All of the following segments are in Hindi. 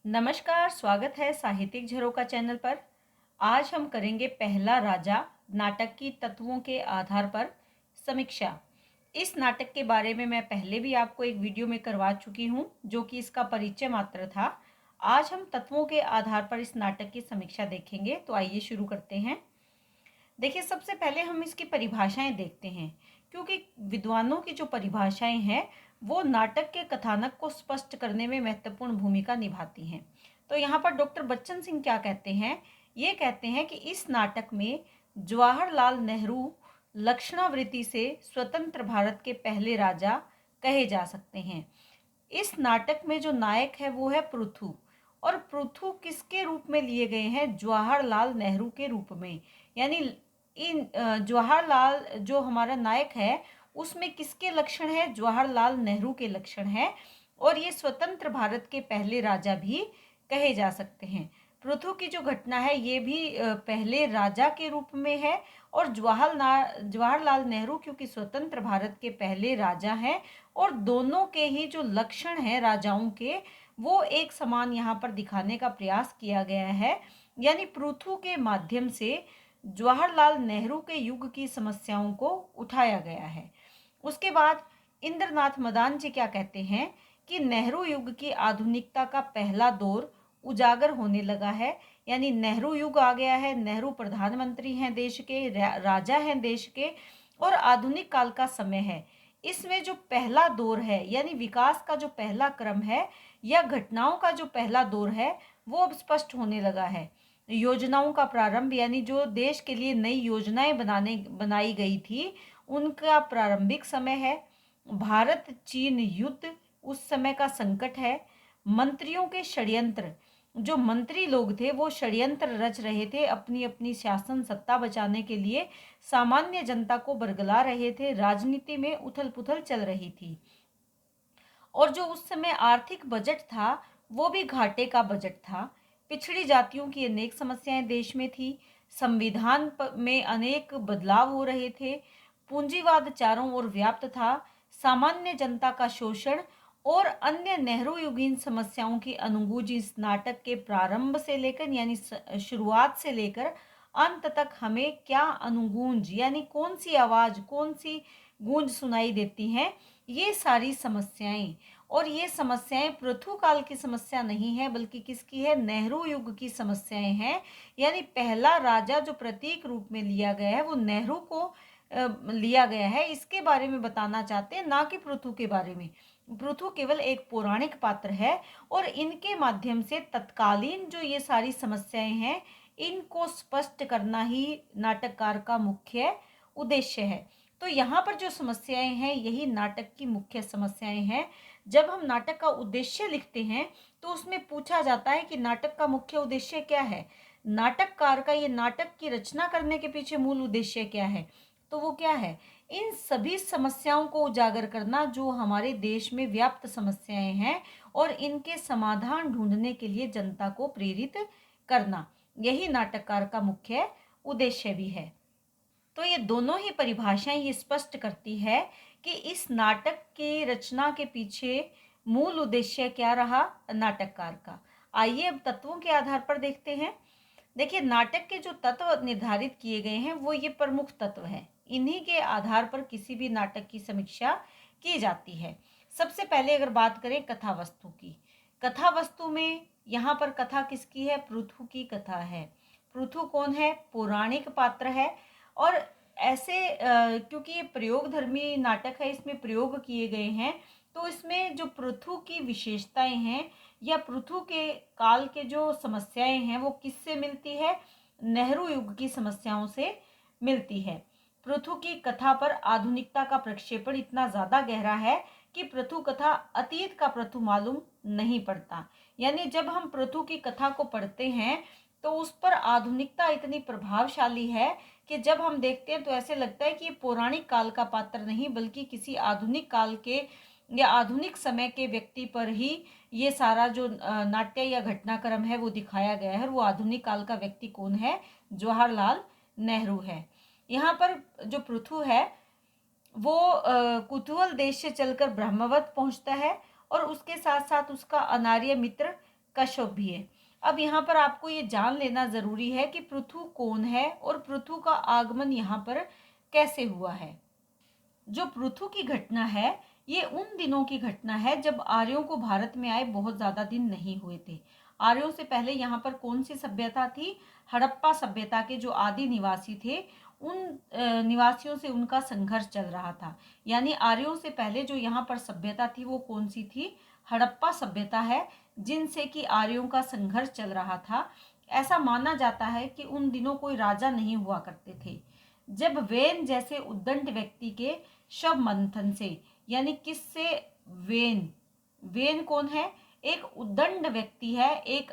नमस्कार, स्वागत है साहित्यिक झरोका चैनल पर। आज हम करेंगे पहला राजा नाटक की तत्वों के आधार पर समीक्षा। इस नाटक के बारे में मैं पहले भी आपको एक वीडियो में करवा चुकी हूँ, जो कि इसका परिचय मात्र था। आज हम तत्वों के आधार पर इस नाटक की समीक्षा देखेंगे, तो आइए शुरू करते हैं। देखिए, सबसे पहले हम इसकी परिभाषाएं देखते हैं, क्योंकि विद्वानों की जो परिभाषाएं हैं वो नाटक के कथानक को स्पष्ट करने में महत्वपूर्ण भूमिका निभाती हैं। तो यहाँ पर डॉक्टर बच्चन सिंह क्या कहते हैं? ये कहते हैं कि इस नाटक में जवाहरलाल नेहरू लक्षणावृत्ति से स्वतंत्र भारत के पहले राजा कहे जा सकते हैं। इस नाटक में जो नायक है वो है पृथु, और पृथु किसके रूप में लिए गए हैं? जवाहरलाल नेहरू के रूप में। यानी इन जवाहरलाल जो हमारा नायक है उसमें किसके लक्षण है? जवाहरलाल नेहरू के लक्षण है, और ये स्वतंत्र भारत के पहले राजा भी कहे जा सकते हैं। पृथु की जो घटना है ये भी पहले राजा के रूप में है, और जवाहरलाल नेहरू क्योंकि स्वतंत्र भारत के पहले राजा हैं, और दोनों के ही जो लक्षण हैं राजाओं के वो एक समान यहाँ पर दिखाने का प्रयास किया गया है। यानी पृथु के माध्यम से जवाहरलाल नेहरू के युग की समस्याओं को उठाया गया है। उसके बाद इंद्रनाथ मदान जी क्या कहते हैं कि नेहरू युग की आधुनिकता का पहला दौर उजागर होने लगा है। यानी नेहरू युग आ गया है, नेहरू प्रधानमंत्री हैं देश के, राजा हैं देश के, और आधुनिक काल का समय है। इसमें जो पहला दौर है यानी विकास का जो पहला क्रम है या घटनाओं का जो पहला दौर है वो अब स्पष्ट होने लगा है। योजनाओं का प्रारंभ, यानी जो देश के लिए नई योजनाएं बनाई गई थी उनका प्रारंभिक समय है। भारत चीन युद्ध उस समय का संकट है। मंत्रियों के षड्यंत्र, जो मंत्री लोग थे वो षड्यंत्र रच रहे थे अपनी अपनी शासन सत्ता बचाने के लिए, सामान्य जनता को बरगला रहे थे, राजनीति में उथल पुथल चल रही थी। और जो उस समय आर्थिक बजट था वो भी घाटे का बजट था। पिछड़ी जातियों की अनेक समस्याएं देश में थी। संविधान में अनेक बदलाव हो रहे थे। पूंजीवाद चारों ओर व्याप्त था। सामान्य जनता का शोषण और अन्य नेहरू युगीन समस्याओं की अनुभूति इस नाटक के प्रारंभ से लेकर यानी शुरुआत से लेकर अंत तक हमें क्या अनुगूंज यानी कौन सी आवाज, कौन सी गूंज सुनाई देती हैं? ये सारी समस्याएं, और ये समस्याएं पृथु काल की समस्या नहीं है बल्कि किसकी है? नेहरू युग की समस्याएं हैं। यानी पहला राजा जो प्रतीक रूप में लिया गया है वो नेहरू को लिया गया है, इसके बारे में बताना चाहते हैं, ना कि पृथु के बारे में। पृथु केवल एक पौराणिक पात्र है, और इनके माध्यम से तत्कालीन जो ये सारी समस्याएं हैं इनको स्पष्ट करना ही नाटककार का मुख्य उद्देश्य है। तो यहाँ पर जो समस्याएं हैं यही नाटक की मुख्य समस्याएं हैं। जब हम नाटक का उद्देश्य लिखते हैं तो उसमें पूछा जाता है कि नाटक का मुख्य उद्देश्य क्या है, नाटककार का ये नाटक की रचना करने के पीछे मूल उद्देश्य क्या है? तो वो क्या है? इन सभी समस्याओं को उजागर करना जो हमारे देश में व्याप्त समस्याएं हैं, और इनके समाधान ढूंढने के लिए जनता को प्रेरित करना, यही नाटककार का मुख्य उद्देश्य भी है। तो ये दोनों ही परिभाषाएं ये स्पष्ट करती है कि इस नाटक की रचना के पीछे मूल उद्देश्य क्या रहा नाटककार का। आइए अब तत्वों के आधार पर देखते हैं। देखिए, नाटक के जो तत्व निर्धारित किए गए हैं वो ये प्रमुख तत्व हैं। इन्हीं के आधार पर किसी भी नाटक की समीक्षा की जाती है। सबसे पहले अगर बात करें कथा वस्तु की, कथा वस्तु में यहाँ पर कथा किसकी है? पृथु की कथा है। पृथु कौन है? पौराणिक पात्र है। और ऐसे क्योंकि ये प्रयोगधर्मी नाटक है, इसमें प्रयोग किए गए हैं, तो इसमें जो पृथु की विशेषताएं हैं या पृथु के काल के जो समस्याएं हैं वो किससे मिलती है? नेहरू युग की समस्याओं से मिलती है। पृथु की कथा पर आधुनिकता का प्रक्षेपण इतना ज़्यादा गहरा है कि पृथु कथा अतीत का पृथु मालूम नहीं पड़ता। यानी जब हम पृथु की कथा को पढ़ते हैं तो उस पर आधुनिकता इतनी प्रभावशाली है कि जब हम देखते हैं तो ऐसे लगता है कि ये पौराणिक काल का पात्र नहीं बल्कि किसी आधुनिक काल के या आधुनिक समय के व्यक्ति पर ही ये सारा जो नाट्य या घटनाक्रम है वो दिखाया गया है। और वो आधुनिक काल का व्यक्ति कौन है? जवाहरलाल नेहरू है। यहाँ पर जो पृथु है वो कुतूहल देश से चलकर ब्रह्मवत पहुंचता है, और उसके साथ साथ उसका अनार्य मित्र कश्यप भी है। अब यहाँ पर आपको ये जान लेना ज़रूरी है कि पृथु कौन है और पृथु का आगमन यहाँ पर कैसे हुआ है। जो पृथु की घटना है ये उन दिनों की घटना है जब आर्यों को भारत में आए बहुत ज़्यादा दिन नहीं हुए थे। आर्यों से पहले यहाँ पर कौन सी सभ्यता थी? हड़प्पा सभ्यता के जो आदि निवासी थे उन निवासियों से उनका संघर्ष चल रहा था। यानी आर्यों से पहले जो यहाँ पर सभ्यता थी वो कौन सी थी? हड़प्पा सभ्यता है, जिनसे कि आर्यों का संघर्ष चल रहा था। ऐसा माना जाता है कि उन दिनों कोई राजा नहीं हुआ करते थे। जब वेन जैसे उद्दंड व्यक्ति के शव मंथन से, यानी किससे? वेन। वेन कौन है? एक उद्दंड व्यक्ति है, एक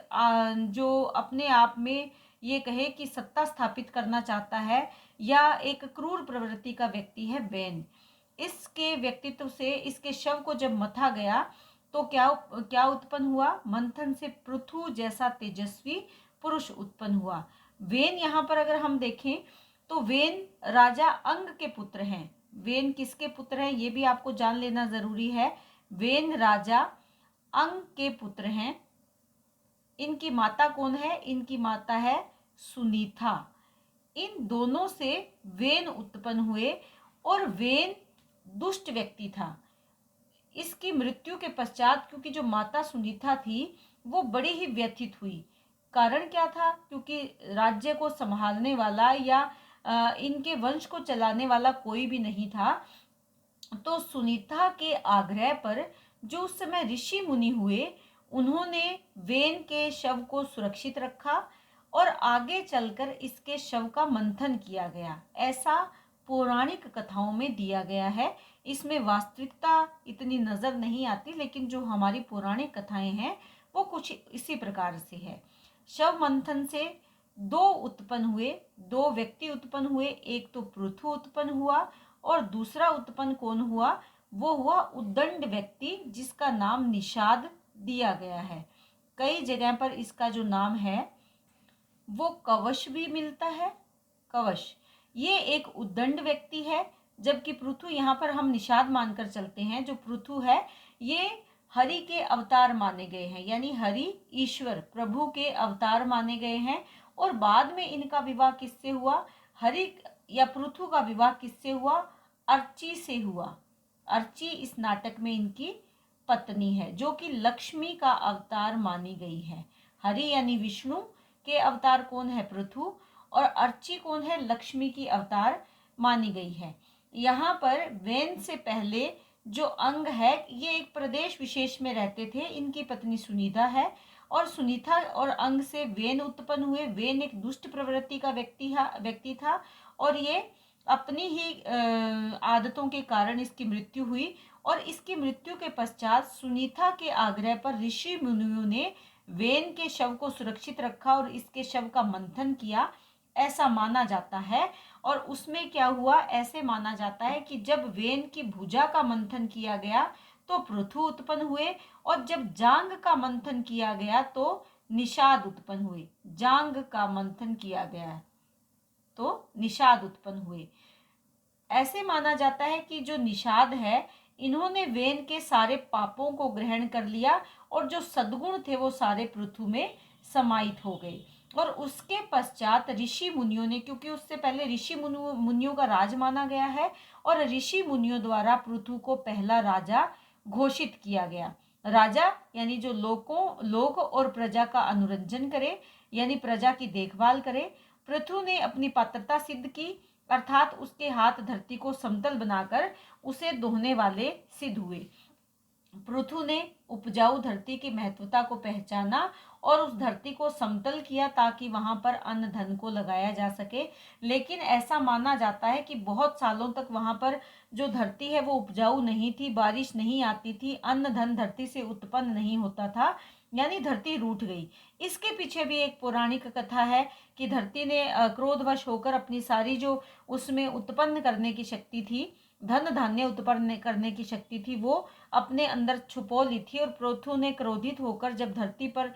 जो अपने आप में ये कहे कि सत्ता स्थापित करना चाहता है या एक क्रूर प्रवृत्ति का व्यक्ति है वेन। इसके व्यक्तित्व से इसके शव को जब मथा गया तो क्या उत्पन्न हुआ? मंथन से पृथु जैसा तेजस्वी पुरुष उत्पन्न हुआ। वेन यहाँ पर अगर हम देखें तो वेन राजा अंग के पुत्र हैं। वेन किसके पुत्र हैं ये भी आपको जान लेना जरूरी है। वेन राजा अंग के पुत्र हैं। इनकी माता कौन है? इनकी माता है सुनीता। इन दोनों से वेन उत्पन्न हुए और वेन दुष्ट व्यक्ति था। इसकी मृत्यु के पश्चात क्योंकि जो माता सुनीता थी वो बड़ी ही व्यथित हुई। कारण क्या था? क्योंकि राज्य को संभालने वाला या इनके वंश को चलाने वाला कोई भी नहीं था। तो सुनीता के आग्रह पर जो उस समय ऋषि मुनि हुए उन्होंने वेन के शव को सुरक्षित रखा और आगे चलकर इसके शव का मंथन किया गया, ऐसा पौराणिक कथाओं में दिया गया है। इसमें वास्तविकता इतनी नजर नहीं आती, लेकिन जो हमारी पौराणिक कथाएं हैं वो कुछ इसी प्रकार से है। शव मंथन से दो उत्पन्न हुए, दो व्यक्ति उत्पन्न हुए। एक तो पृथु उत्पन्न हुआ और दूसरा उत्पन्न कौन हुआ? वो हुआ उद्दंड व्यक्ति जिसका नाम निषाद दिया गया है। कई जगह पर इसका जो नाम है वो कवश भी मिलता है। कवश ये एक उद्दंड व्यक्ति है, जबकि पृथु यहाँ पर हम निषाद मानकर चलते हैं। जो पृथु है ये हरि के अवतार माने गए हैं, यानी हरि ईश्वर प्रभु के अवतार माने गए हैं। और बाद में इनका विवाह किससे हुआ? हरि या पृथु का विवाह किससे हुआ? अर्ची से हुआ। अर्ची इस नाटक में इनकी पत्नी है, जो कि लक्ष्मी का अवतार मानी गई है। हरि यानी विष्णु के अवतार कौन है? पृथु। और अर्ची कौन है? लक्ष्मी की अवतार मानी गई है। यहाँ पर वेन से पहले जो अंग है ये एक प्रदेश विशेष में रहते थे। इनकी पत्नी सुनीता है और सुनीता और अंग से वेन उत्पन्न हुए। वेन एक दुष्ट प्रवृत्ति का व्यक्ति था और ये अपनी ही आदतों के कारण इसकी मृत्यु हुई। और इसकी मृत्यु के पश्चात सुनीता के आग्रह पर ऋषि मुनियों ने वेन के शव को सुरक्षित रखा और इसके शव का मंथन किया, ऐसा माना जाता है। और उसमें क्या हुआ? ऐसे माना जाता है कि जब वेन की भुजा का मंथन किया गया तो पृथु उत्पन्न हुए और जब जांग का मंथन किया गया तो निषाद उत्पन्न हुए। जांग का मंथन किया गया तो निषाद उत्पन्न हुए। ऐसे माना जाता है कि जो निषाद है इन्होंने वेन के सारे पापों को ग्रहण कर लिया और जो सद्गुण थे वो सारे पृथु में समाहित हो गए। और उसके पश्चात ऋषि मुनियों ने, क्योंकि उससे पहले ऋषि मुनियों का राज माना गया है और ऋषि मुनियों द्वारा पृथु को पहला राजा घोषित किया गया। राजा यानी जो लोक और प्रजा का अनुरंजन करे, यानी प्रजा की देखभाल करे। पृथु ने अपनी पात्रता सिद्ध की, अर्थात उसके हाथ धरती को समतल बनाकर उसे दोहने वाले सिद्ध हुए। पृथु ने उपजाऊ धरती की महत्वता को पहचाना और उस धरती को समतल किया ताकि वहां पर अन्न धन को लगाया जा सके। लेकिन ऐसा माना जाता है कि बहुत सालों तक वहां पर जो धरती है वो उपजाऊ नहीं थी, बारिश नहीं आती थी, अन्न धन धरती से उत्पन्न नहीं होता था, यानी धरती रूठ गई। इसके पीछे भी एक पौराणिक कथा है कि धरती ने क्रोधवश होकर अपनी सारी जो उसमें उत्पन्न करने की शक्ति थी, धन धान्य उत्पन्न करने की शक्ति थी, वो अपने अंदर छुपो ली थी। और पृथु ने क्रोधित होकर जब धरती पर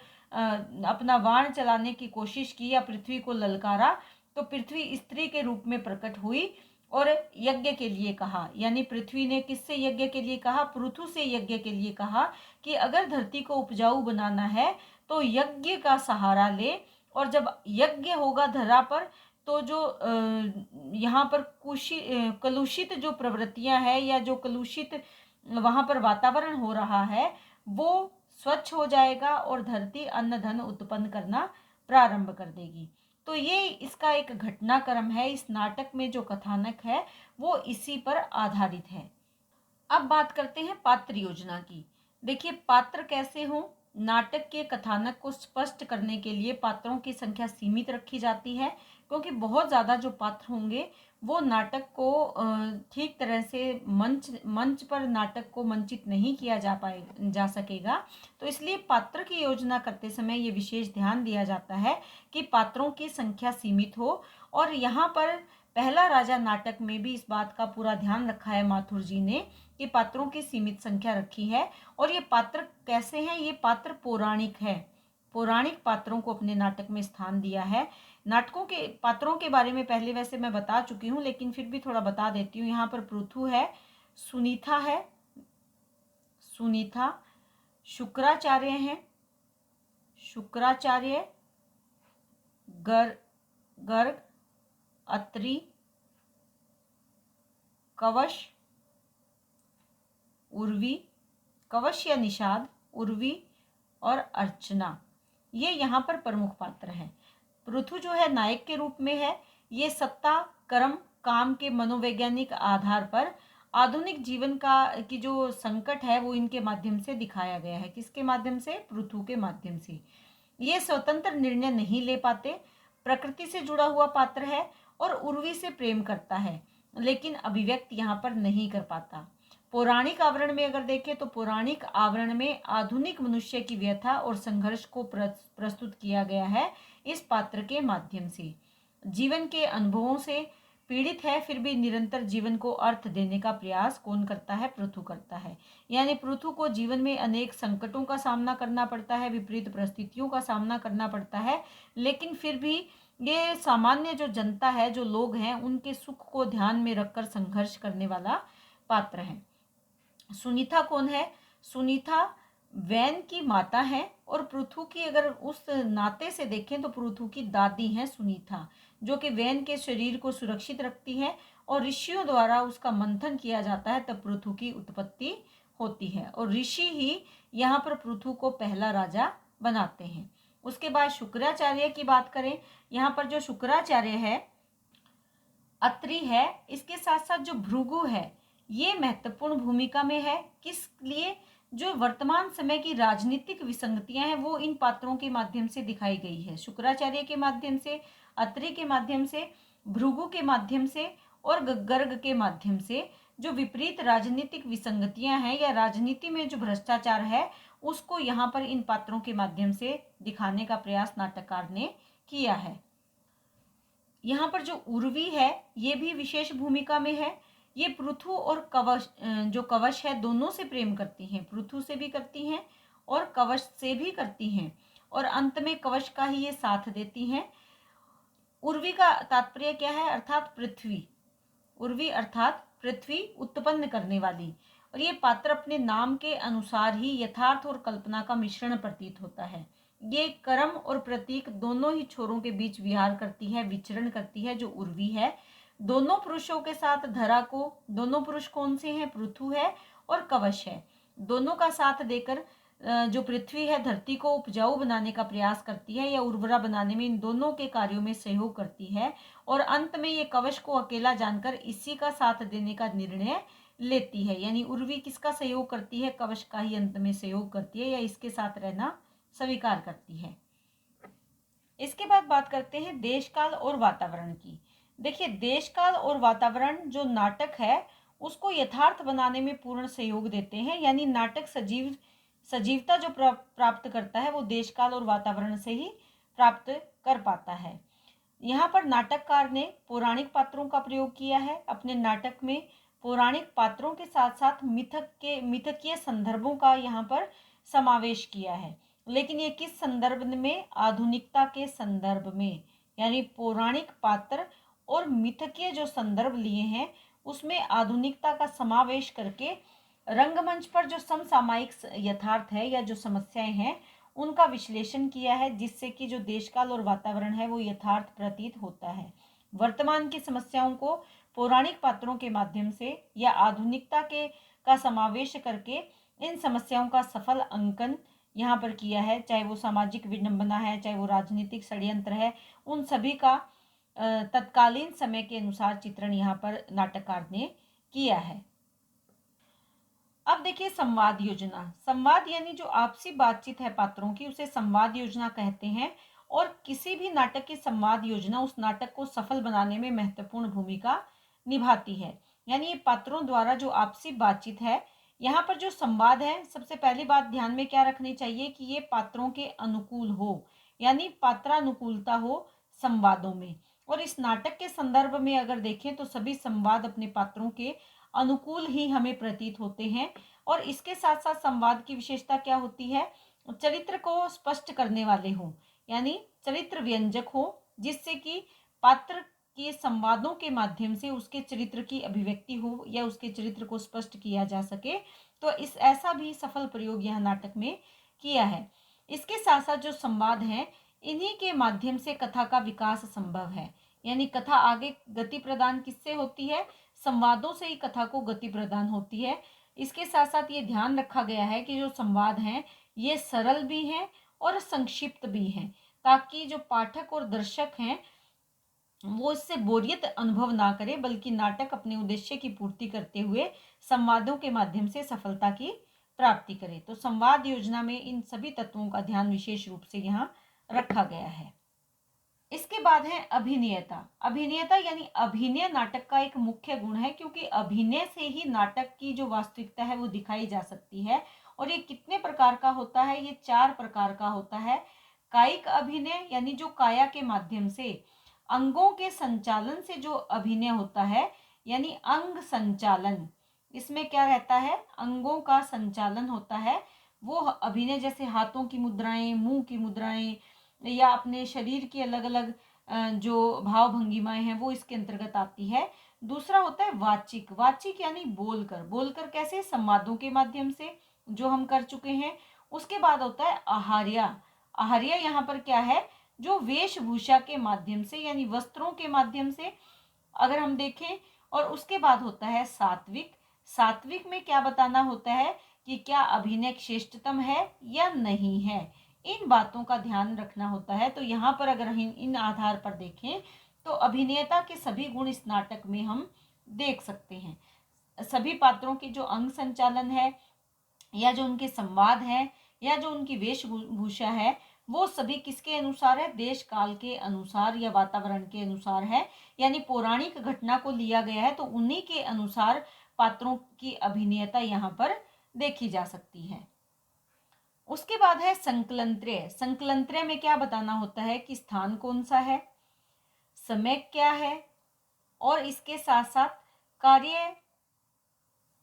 अपना बाण चलाने की कोशिश की या पृथ्वी को ललकारा तो पृथ्वी स्त्री के रूप में प्रकट हुई और यज्ञ के लिए कहा। यानी पृथ्वी ने किससे यज्ञ के लिए कहा? पृथु से यज्ञ के लिए कहा कि अगर धरती को उपजाऊ बनाना है तो यज्ञ का सहारा ले, और जब यज्ञ होगा धरा पर तो जो यहाँ पर कलुषित जो प्रवृत्तियां हैं या जो कलुषित वहाँ पर वातावरण हो रहा है वो स्वच्छ हो जाएगा और धरती अन्न धन उत्पन्न करना प्रारंभ कर देगी। तो ये इसका एक घटनाक्रम है। इस नाटक में जो कथानक है वो इसी पर आधारित है। अब बात करते हैं पात्र योजना की। देखिए, पात्र कैसे हों। नाटक के कथानक को स्पष्ट करने के लिए पात्रों की संख्या सीमित रखी जाती है, क्योंकि बहुत ज़्यादा जो पात्र होंगे वो नाटक को ठीक तरह से मंच पर नाटक को मंचित नहीं किया जा सकेगा। तो इसलिए पात्र की योजना करते समय ये विशेष ध्यान दिया जाता है कि पात्रों की संख्या सीमित हो। और यहाँ पर पहला राजा नाटक में भी इस बात का पूरा ध्यान रखा है माथुर जी ने कि पात्रों की सीमित संख्या रखी है। और ये पात्र कैसे हैं? ये पात्र पौराणिक है। पौराणिक पात्रों को अपने नाटक में स्थान दिया है। नाटकों के पात्रों के बारे में पहले वैसे मैं बता चुकी हूँ, लेकिन फिर भी थोड़ा बता देती हूँ। यहाँ पर पृथु है, सुनीता है, सुनीता, शुक्राचार्य हैं, शुक्राचार्य, गर्ग, अत्रि, कवश, उर्वी, कवश या निषाद, उर्वी और अर्चना, ये यहाँ पर प्रमुख पात्र हैं। पृथु जो है नायक के रूप में है। ये सत्ता, कर्म, काम के मनोवैज्ञानिक आधार पर आधुनिक जीवन की जो संकट है वो इनके माध्यम से दिखाया गया है। किसके माध्यम से? पृथु के माध्यम से। ये स्वतंत्र निर्णय नहीं ले पाते, प्रकृति से जुड़ा हुआ पात्र है और उर्वी से प्रेम करता है, लेकिन अभिव्यक्त यहाँ पर नहीं कर पाता। पौराणिक आवरण में अगर देखें तो पौराणिक आवरण में आधुनिक मनुष्य की व्यथा और संघर्ष को प्रस्तुत किया गया है इस पात्र के माध्यम से। जीवन के अनुभवों से पीड़ित है, फिर भी निरंतर जीवन को अर्थ देने का प्रयास कौन करता है? पृथु करता है। यानी पृथु को जीवन में अनेक संकटों का सामना करना पड़ता है, विपरीत परिस्थितियों का सामना करना पड़ता है, लेकिन फिर भी ये सामान्य जो जनता है, जो लोग हैं, उनके सुख को ध्यान में रखकर संघर्ष करने वाला पात्र है। सुनीता कौन है? सुनीता वैन की माता है और पृथु की अगर उस नाते से देखें तो पृथु की दादी हैं सुनीता, जो कि वैन के शरीर को सुरक्षित रखती है और ऋषियों द्वारा उसका मंथन किया जाता है, तब पृथु की उत्पत्ति होती है और ऋषि ही यहाँ पर पृथु को पहला राजा बनाते हैं। उसके बाद शुक्राचार्य की बात करें, यहाँ पर जो शुक्राचार्य है, अत्रि है, इसके साथ साथ जो भृगु है ये महत्वपूर्ण भूमिका में है। किस लिए? जो वर्तमान समय की राजनीतिक विसंगतियां हैं वो इन पात्रों के माध्यम से दिखाई गई है। शुक्राचार्य के माध्यम से, अत्रि के माध्यम से, भृगु के माध्यम से और गर्ग के माध्यम से जो विपरीत राजनीतिक विसंगतियां हैं या राजनीति में जो भ्रष्टाचार है उसको यहाँ पर इन पात्रों के माध्यम से दिखाने का प्रयास नाटककार ने किया है। यहाँ पर जो उर्वी है ये भी विशेष भूमिका में है। ये पृथु और कवश, जो कवश है, दोनों से प्रेम करती हैं। पृथु से भी करती हैं और कवश से भी करती हैं और अंत में कवश का ही ये साथ देती हैं। उर्वी का तात्पर्य क्या है? अर्थात पृथ्वी। उर्वी अर्थात पृथ्वी, उत्पन्न करने वाली। और ये पात्र अपने नाम के अनुसार ही यथार्थ और कल्पना का मिश्रण प्रतीत होता है। ये कर्म और प्रतीक दोनों ही छोरों के बीच विहार करती है, विचरण करती है, जो उर्वी है। दोनों पुरुषों के साथ धरा को, दोनों पुरुष कौन से हैं? पृथु है और कवश है। दोनों का साथ देकर जो पृथ्वी है धरती को उपजाऊ बनाने का प्रयास करती है या उर्वरा बनाने में इन दोनों के कार्यों में सहयोग करती है। और अंत में ये कवश को अकेला जानकर इसी का साथ देने का निर्णय लेती है। यानी उर्वी किसका सहयोग करती है? कवश का ही अंत में सहयोग करती है या इसके साथ रहना स्वीकार करती है। इसके बाद बात करते हैं देश काल और वातावरण की। देखिए, देश काल और वातावरण जो नाटक है उसको यथार्थ बनाने में पूर्ण सहयोग देते हैं। यानी नाटक सजीवता जो प्राप्त करता है वो देश काल और वातावरण से ही प्राप्त कर पाता है। यहाँ पर नाटककार ने पौराणिक पात्रों का प्रयोग किया है। अपने नाटक में पौराणिक पात्रों के साथ साथ मिथकीय संदर्भों का यहाँ पर समावेश किया है। लेकिन ये किस संदर्भ में? आधुनिकता के संदर्भ में। यानी पौराणिक पात्र और मिथकीय जो संदर्भ लिए हैं उसमें आधुनिकता का समावेश करके रंगमंच पर जो समसामयिक यथार्थ है या जो समस्याएं हैं उनका विश्लेषण किया है, जिससे कि जो देशकाल और वातावरण है वो यथार्थ प्रतीत होता है। वर्तमान की समस्याओं को पौराणिक पात्रों के माध्यम से या आधुनिकता के का समावेश करके इन समस्याओं का सफल अंकन यहाँ पर किया है, चाहे वो सामाजिक विडंबना है, चाहे वो राजनीतिक षड्यंत्र है, उन सभी का तत्कालीन समय के अनुसार चित्रण यहाँ पर नाटककार ने किया है। अब देखिए संवाद योजना। संवाद यानी जो आपसी बातचीत है पात्रों की, उसे संवाद योजना कहते हैं। और किसी भी नाटक की संवाद योजना उस नाटक को सफल बनाने में महत्वपूर्ण भूमिका निभाती है। यानी ये पात्रों द्वारा जो आपसी बातचीत है, यहाँ पर जो संवाद है, सबसे पहली बात ध्यान में क्या रखनी चाहिए कि ये पात्रों के अनुकूल हो, यानी पात्रानुकूलता हो संवादों में। और इस नाटक के संदर्भ में अगर देखें तो सभी संवाद अपने पात्रों के अनुकूल ही हमें प्रतीत होते हैं। और इसके साथ साथ संवाद की विशेषता क्या होती है, चरित्र को स्पष्ट करने वाले हों, यानी चरित्र व्यंजक हो, जिससे कि पात्र के संवादों के माध्यम से उसके चरित्र की अभिव्यक्ति हो या उसके चरित्र को स्पष्ट किया जा सके। तो इस ऐसा भी सफल प्रयोग यह नाटक में किया है। इसके साथ साथ जो संवाद हैं, इन्हीं के माध्यम से कथा का विकास संभव है। यानी कथा आगे गति प्रदान किससे होती है, संवादों से ही कथा को गति प्रदान होती है। इसके साथ साथ ये ध्यान रखा गया है कि जो संवाद हैं ये सरल भी हैं और संक्षिप्त भी हैं, ताकि जो पाठक और दर्शक हैं वो इससे बोरियत अनुभव ना करे, बल्कि नाटक अपने उद्देश्य की पूर्ति करते हुए संवादों के माध्यम से सफलता की प्राप्ति करे। तो संवाद योजना में इन सभी तत्वों का ध्यान विशेष रूप से यहाँ रखा गया है। इसके बाद है अभिनेता। अभिनेता यानी अभिनय नाटक का एक मुख्य गुण है, क्योंकि अभिनय से ही नाटक की जो वास्तविकता है वो दिखाई जा सकती है। और ये कितने प्रकार का होता है, ये 4 प्रकार का होता है। कायिक अभिनय यानी जो काया के माध्यम से अंगों के संचालन से जो अभिनय होता है, यानी अंग संचालन, इसमें क्या रहता है, अंगों का संचालन होता है। वो अभिनय जैसे हाथों की मुद्राएं, मुंह की मुद्राएं या अपने शरीर की अलग अलग जो भाव भंगिमाएं हैं वो इसके अंतर्गत आती है। दूसरा होता है वाचिक। वाचिक यानी बोलकर, बोलकर कैसे, संवादों के माध्यम से, जो हम कर चुके हैं। उसके बाद होता है आहार्य। आहार्य यहाँ पर क्या है, जो वेशभूषा के माध्यम से, यानी वस्त्रों के माध्यम से अगर हम देखें। और उसके बाद होता है सात्विक। सात्विक में क्या बताना होता है कि क्या अभिनय श्रेष्ठतम है या नहीं है, इन बातों का ध्यान रखना होता है। तो यहाँ पर अगर हम इन आधार पर देखें तो अभिनेता के सभी गुण इस नाटक में हम देख सकते हैं। सभी पात्रों के जो अंग संचालन है, या जो उनके संवाद है, या जो उनकी वेशभूषा है, वो सभी किसके अनुसार है, देश काल के अनुसार या वातावरण के अनुसार है। यानी पौराणिक घटना को लिया गया है, तो उन्हीं के अनुसार पात्रों की अभिनयता यहाँ पर देखी जा सकती है। उसके बाद है संकलंत्रय। संकलंत्रय में क्या बताना होता है कि स्थान कौन सा है, समय क्या है, और इसके साथ साथ कार्य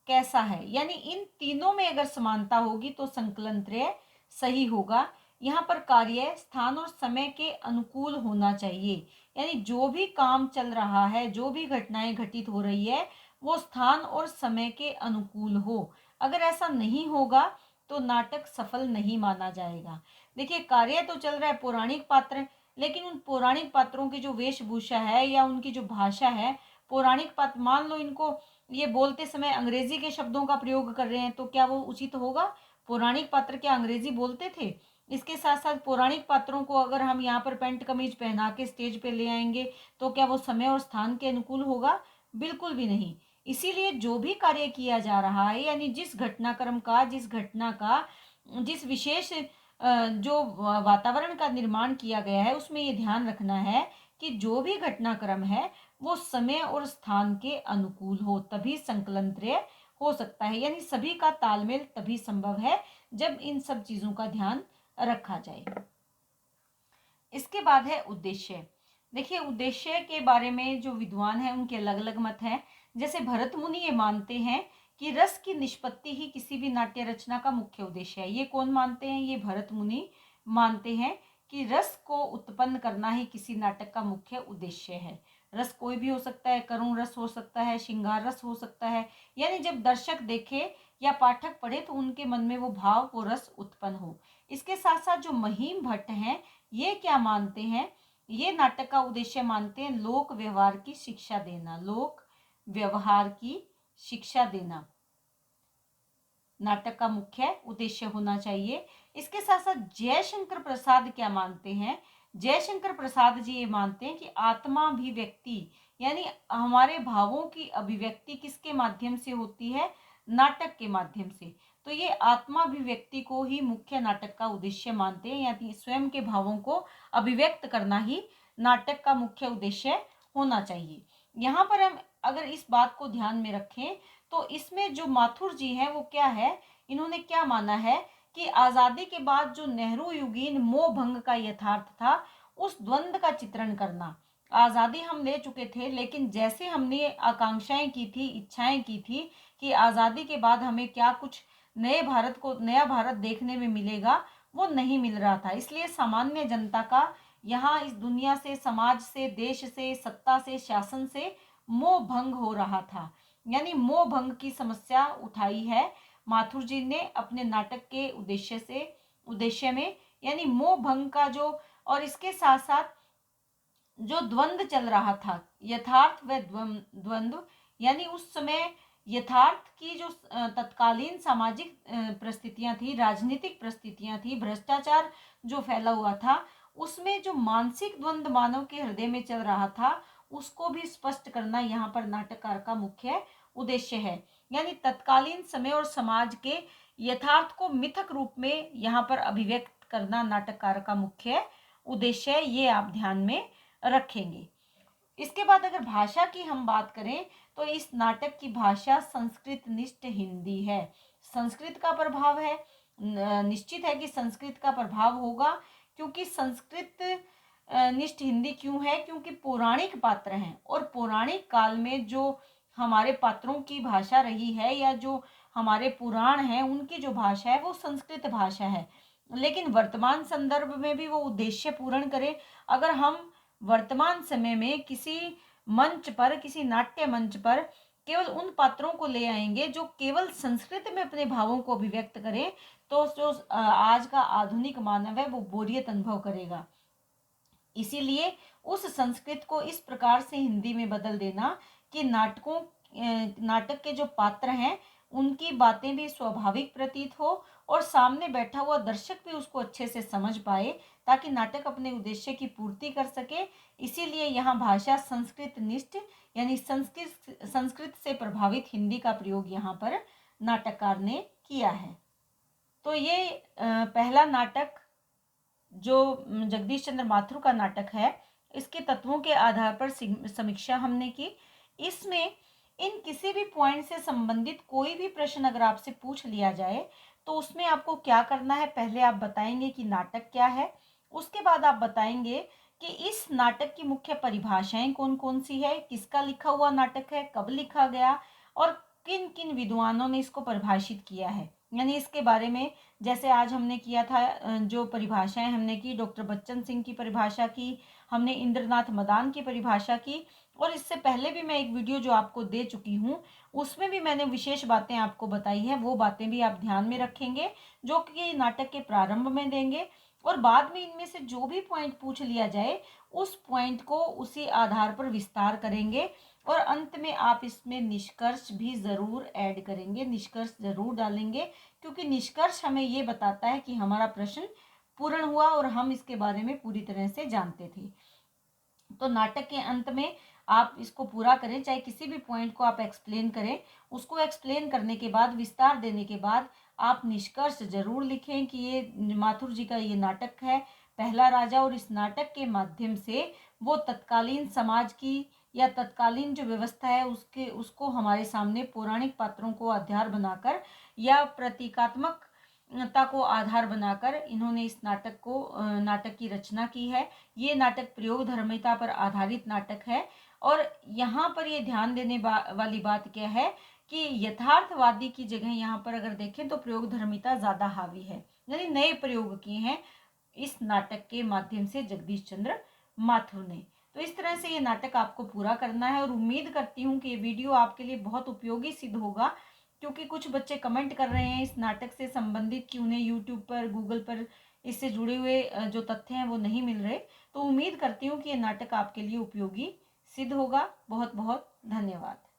कैसा है। यानी इन तीनों में अगर समानता होगी तो संकलंत्रय सही होगा। यहाँ पर कार्य स्थान और समय के अनुकूल होना चाहिए, यानी जो भी काम चल रहा है, जो भी घटनाएं घटित हो रही है, वो स्थान और समय के अनुकूल हो। अगर ऐसा नहीं होगा तो नाटक सफल नहीं माना जाएगा। देखिए, कार्य तो चल रहा है पौराणिक पात्र, लेकिन उन पौराणिक पात्रों की जो वेशभूषा है या उनकी जो भाषा है, पौराणिक पात्र, मान लो इनको ये बोलते समय अंग्रेजी के शब्दों का प्रयोग कर रहे हैं, तो क्या वो उचित होगा? पौराणिक पात्र क्या अंग्रेजी बोलते थे? इसके साथ साथ पौराणिक पात्रों को अगर हम यहाँ पर पैंट कमीज पहना के स्टेज पे ले आएंगे तो क्या वो समय और स्थान के अनुकूल होगा? बिल्कुल भी नहीं। इसीलिए जो भी कार्य किया जा रहा है, यानी जिस घटनाक्रम का, जिस घटना का, जिस विशेष जो वातावरण का निर्माण किया गया है, उसमें ये ध्यान रखना है कि जो भी घटनाक्रम है वो समय और स्थान के अनुकूल हो, तभी संकलनत्रय हो सकता है। यानी सभी का तालमेल तभी संभव है जब इन सब चीजों का ध्यान रखा जाए। इसके बाद है उद्देश्य। देखिए, उद्देश्य के बारे में जो विद्वान हैं उनके अलग अलग मत हैं। जैसे भरत मुनि ये मानते हैं कि रस की निष्पत्ति ही किसी भी नाट्य रचना का मुख्य उद्देश्य है। ये कौन मानते हैं? ये भरत मुनि मानते हैं कि रस को उत्पन्न करना ही किसी नाटक का मुख्य उद्देश्य है। रस कोई भी हो सकता है, करुण रस हो सकता है, श्रृंगार रस हो सकता है, यानी जब दर्शक देखे या पाठक पढ़े तो उनके मन में वो भाव, वो रस उत्पन्न हो। इसके साथ साथ जो महिम भट्ट हैं, ये क्या मानते हैं, ये नाटक का उद्देश्य मानते हैं लोक व्यवहार की शिक्षा देना। लोक व्यवहार की शिक्षा देना नाटक का मुख्य उद्देश्य होना चाहिए। इसके साथ साथ जयशंकर प्रसाद क्या मानते हैं, जयशंकर प्रसाद जी ये मानते हैं कि आत्माभिव्यक्ति यानी हमारे भावों की अभिव्यक्ति किसके माध्यम से होती है, नाटक के माध्यम से। तो ये आत्माभिव्यक्ति को ही मुख्य नाटक का उद्देश्य मानते हैं, यानी स्वयं के भावों को अभिव्यक्त करना ही नाटक का मुख्य उद्देश्य होना चाहिए। यहाँ पर हम अगर इस बात को ध्यान में रखें तो इसमें जो माथुर जी हैं वो क्या है, इन्होंने क्या माना है कि आजादी के बाद जो नेहरू युगीन मोह भंग का यथार्थ था, उस द्वंद का चित्रण करना। आजादी हम ले चुके थे, लेकिन जैसे हमने आकांक्षाएं की थी, इच्छाएं की थी कि आजादी के बाद हमें क्या कुछ नया भारत देखने में मिलेगा, वो नहीं मिल रहा था। इसलिए सामान्य जनता का यहाँ इस दुनिया से, समाज से, देश से, सत्ता से, शासन से मोह भंग हो रहा था, यानी मोह भंग की समस्या उठाई है माथुर जी ने अपने नाटक के उद्देश्य में, यानी मोह भंग का जो, और इसके साथ साथ जो द्वंद्व चल रहा था, यथार्थ व द्वंद्व, यानी उस समय यथार्थ की जो तत्कालीन सामाजिक परिस्थितियां थी, राजनीतिक परिस्थितियां थी, भ्रष्टाचार जो फैला हुआ था, उसमें जो मानसिक द्वंद्व मानव के हृदय में चल रहा था, उसको भी स्पष्ट करना यहाँ पर नाटककार का मुख्य उद्देश्य है। यानी तत्कालीन समय और समाज के यथार्थ को मिथक रूप में यहाँ पर अभिव्यक्त करना नाटककार का मुख्य उद्देश्य है, ये आप ध्यान में रखेंगे। इसके बाद अगर भाषा की हम बात करें तो इस नाटक की भाषा संस्कृत निष्ठ हिंदी है। संस्कृत का प्रभाव है, निश्चित है कि संस्कृत का प्रभाव होगा, क्योंकि संस्कृत निष्ठ हिंदी क्यों है, क्योंकि पौराणिक पात्र हैं और पौराणिक काल में जो हमारे पात्रों की भाषा रही है या जो हमारे पुराण हैं उनकी जो भाषा है वो संस्कृत भाषा है। लेकिन वर्तमान संदर्भ में भी वो उद्देश्य पूर्ण करे। अगर हम वर्तमान समय में किसी मंच पर, किसी नाट्य मंच पर केवल उन पात्रों को ले आएंगे जो केवल संस्कृत में अपने भावों को अभिव्यक्त करें, तो जो आज का आधुनिक मानव है वो बोरियत अनुभव करेगा। इसीलिए उस संस्कृत को इस प्रकार से हिंदी में बदल देना कि नाटक के जो पात्र हैं उनकी बातें भी स्वाभाविक प्रतीत हो और सामने बैठा हुआ दर्शक भी उसको अच्छे से समझ पाए, ताकि नाटक अपने उद्देश्य की पूर्ति कर सके। इसीलिए यहाँ भाषा संस्कृत निष्ठ यानी संस्कृत से प्रभावित हिंदी का प्रयोग यहाँ पर नाटककार ने किया है। तो ये पहला नाटक जो जगदीश चंद्र माथुर का नाटक है, इसके तत्वों के आधार पर समीक्षा हमने की। इसमें इन किसी भी पॉइंट से संबंधित कोई भी प्रश्न अगर आपसे पूछ लिया जाए तो उसमें आपको क्या करना है, पहले आप बताएंगे कि नाटक क्या है, उसके बाद आप बताएंगे कि इस नाटक की मुख्य परिभाषाएं कौन कौन सी है, किसका लिखा हुआ नाटक है, कब लिखा गया और किन किन विद्वानों ने इसको परिभाषित किया है। यानी इसके बारे में जैसे आज हमने किया था, जो परिभाषाएं हमने की, डॉक्टर बच्चन सिंह की परिभाषा की, हमने इंद्रनाथ मदान की परिभाषा की, और इससे पहले भी मैं एक वीडियो जो आपको दे चुकी हूँ उसमें भी मैंने विशेष बातें आपको बताई है। वो बातें भी आप ध्यान में रखेंगे, जो कि नाटक के प्रारंभ में देंगे, और बाद में इनमें से जो भी पॉइंट पूछ लिया जाए उस पॉइंट को उसी आधार पर विस्तार करेंगे, और अंत में आप इसमें निष्कर्ष भी ज़रूर ऐड करेंगे, निष्कर्ष ज़रूर डालेंगे, क्योंकि निष्कर्ष हमें ये बताता है कि हमारा प्रश्न पूर्ण हुआ और हम इसके बारे में पूरी तरह से जानते थे। तो नाटक के अंत में आप इसको पूरा करें, चाहे किसी भी पॉइंट को आप एक्सप्लेन करें, उसको एक्सप्लेन करने के बाद, विस्तार देने के बाद आप निष्कर्ष जरूर लिखें कि ये माथुर जी का ये नाटक है पहला राजा, और इस नाटक के माध्यम से वो तत्कालीन समाज की या तत्कालीन जो व्यवस्था है उसको हमारे सामने पौराणिक पात्रों को आधार बनाकर या प्रतीकात्मकता को आधार बनाकर इन्होंने इस नाटक की रचना की है। ये नाटक प्रयोग धर्मिता पर आधारित नाटक है, और यहाँ पर ये ध्यान देने वाली बात क्या है कि यथार्थवादी की जगह यहाँ पर अगर देखें तो प्रयोग धर्मिता ज़्यादा हावी है, यानी नए प्रयोग किए हैं इस नाटक के माध्यम से जगदीश चंद्र माथुर ने। तो इस तरह से ये नाटक आपको पूरा करना है, और उम्मीद करती हूँ कि ये वीडियो आपके लिए बहुत उपयोगी सिद्ध होगा, क्योंकि कुछ बच्चे कमेंट कर रहे हैं इस नाटक से संबंधित कि उन्हें यूट्यूब पर, गूगल पर इससे जुड़े हुए जो तथ्य हैं वो नहीं मिल रहे। तो उम्मीद करती हूँ कि ये नाटक आपके लिए उपयोगी सिद्ध होगा। बहुत बहुत धन्यवाद।